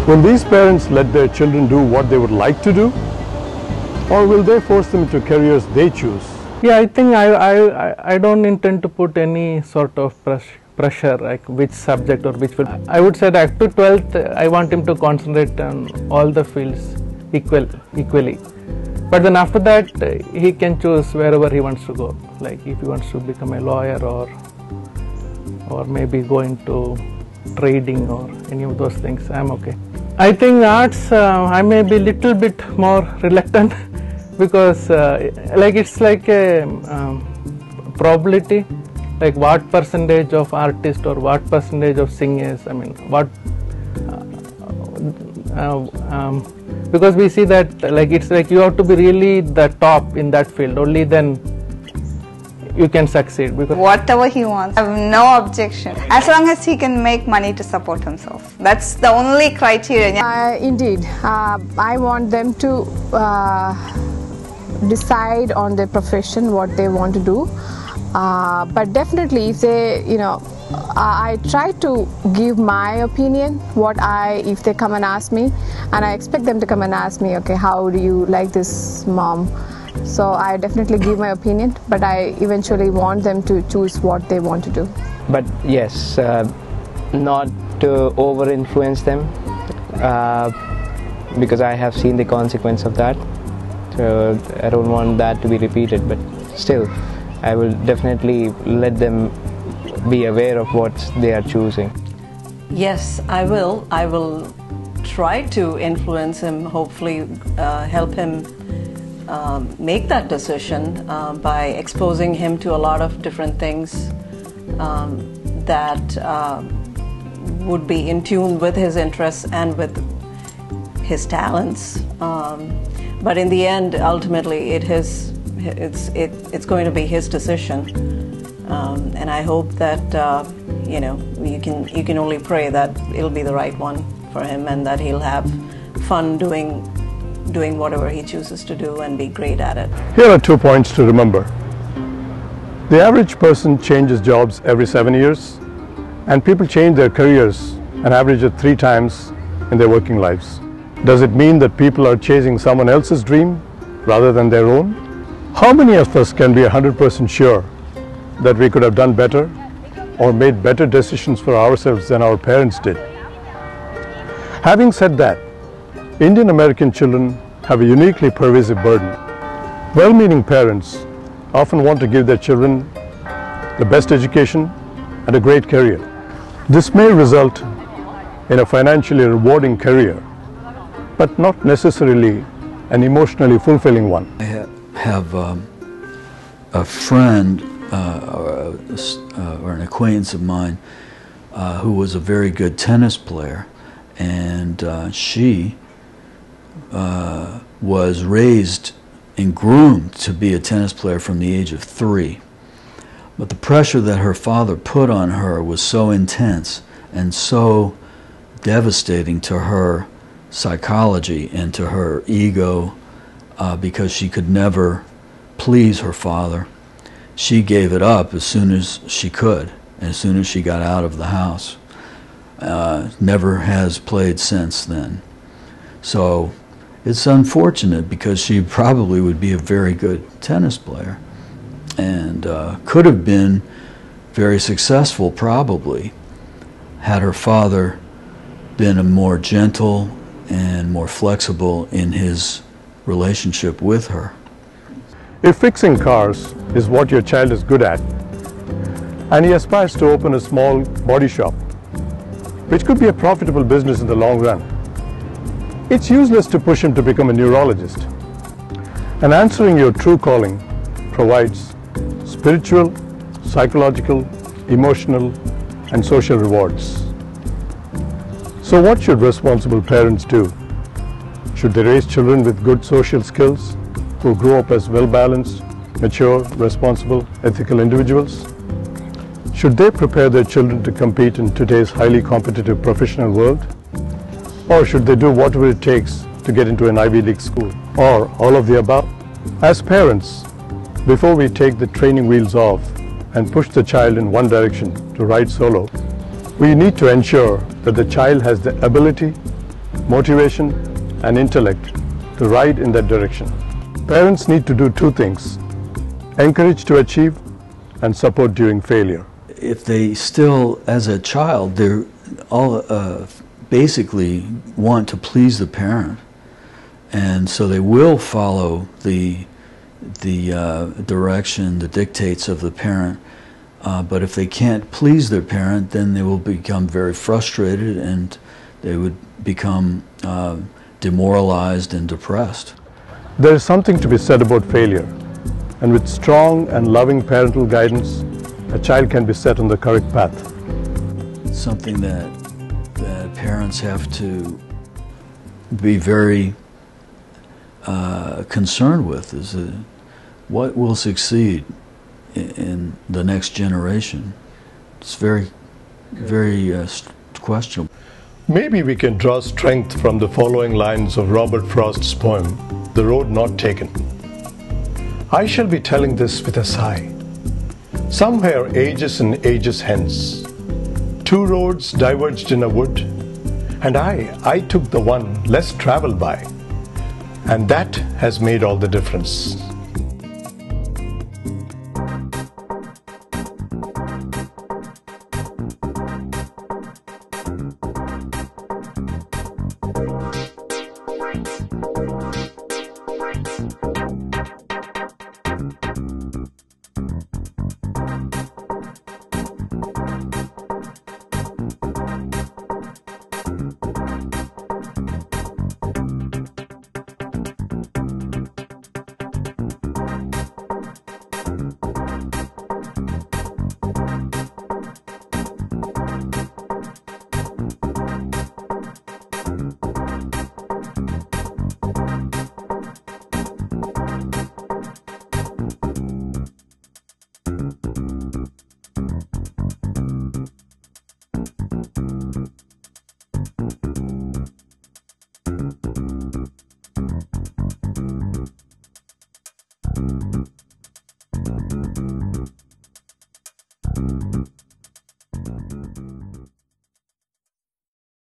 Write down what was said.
Will these parents let their children do what they would like to do, or will they force them into careers they choose? Yeah, I think I don't intend to put any sort of pressure, like which subject or which field. I would say that up to 12th, I want him to concentrate on all the fields equally. But then after that, he can choose wherever he wants to go. Like if he wants to become a lawyer or maybe go into trading or any of those things, I'm okay. I think arts, I may be a little bit more reluctant because like it's like a probability, like what percentage of artist or what percentage of singers, I mean what because we see that like it's like you have to be really the top in that field, only then you can succeed. Because whatever he wants, I have no objection as long as he can make money to support himself. That's the only criteria. Indeed, I want them to decide on their profession, what they want to do, but definitely if they, I try to give my opinion, if they come and ask me, and I expect them to come and ask me, okay, how do you like this, mom? So I definitely give my opinion, but I eventually want them to choose what they want to do. But yes, not to over-influence them, because I have seen the consequence of that. So I don't want that to be repeated, but still, I will definitely let them be aware of what they are choosing. Yes, I will. I will try to influence him, hopefully help him make that decision by exposing him to a lot of different things that would be in tune with his interests and with his talents. But in the end, ultimately, it's going to be his decision, and I hope that you can only pray that it'll be the right one for him and that he'll have fun doing whatever he chooses to do and be great at it. Here are 2 points to remember. The average person changes jobs every 7 years, and people change their careers an average of 3 times in their working lives. Does it mean that people are chasing someone else's dream rather than their own? How many of us can be 100% sure that we could have done better or made better decisions for ourselves than our parents did? Having said that, Indian American children have a uniquely pervasive burden. Well-meaning parents often want to give their children the best education and a great career. This may result in a financially rewarding career, but not necessarily an emotionally fulfilling one. I have a friend or an acquaintance of mine who was a very good tennis player, and she was raised and groomed to be a tennis player from the age of 3. But the pressure that her father put on her was so intense and so devastating to her psychology and to her ego, because she could never please her father. She gave it up as soon as she could, as soon as she got out of the house. Never has played since then. So it's unfortunate, because she probably would be a very good tennis player and could have been very successful probably had her father been a more gentle and more flexible in his relationship with her. If fixing cars is what your child is good at, and he aspires to open a small body shop, which could be a profitable business in the long run, it's useless to push him to become a neurologist. And answering your true calling provides spiritual, psychological, emotional, and social rewards. So what should responsible parents do? Should they raise children with good social skills who grow up as well-balanced, mature, responsible, ethical individuals? Should they prepare their children to compete in today's highly competitive professional world? Or should they do whatever it takes to get into an Ivy League school? Or all of the above? As parents, before we take the training wheels off and push the child in one direction to ride solo, we need to ensure that the child has the ability, motivation, and intellect to ride in that direction. Parents need to do two things: encourage to achieve and support during failure. If they still, as a child, they're all basically want to please the parent, and so they will follow the direction, the dictates of the parent. But if they can't please their parent, then they will become very frustrated and they would become demoralized and depressed. There is something to be said about failure, and with strong and loving parental guidance, a child can be set on the correct path. Something that parents have to be very concerned with is what will succeed in the next generation. It's very questionable. Maybe we can draw strength from the following lines of Robert Frost's poem, The Road Not Taken. I shall be telling this with a sigh. Somewhere ages and ages hence, two roads diverged in a wood, and I took the one less traveled by, and that has made all the difference.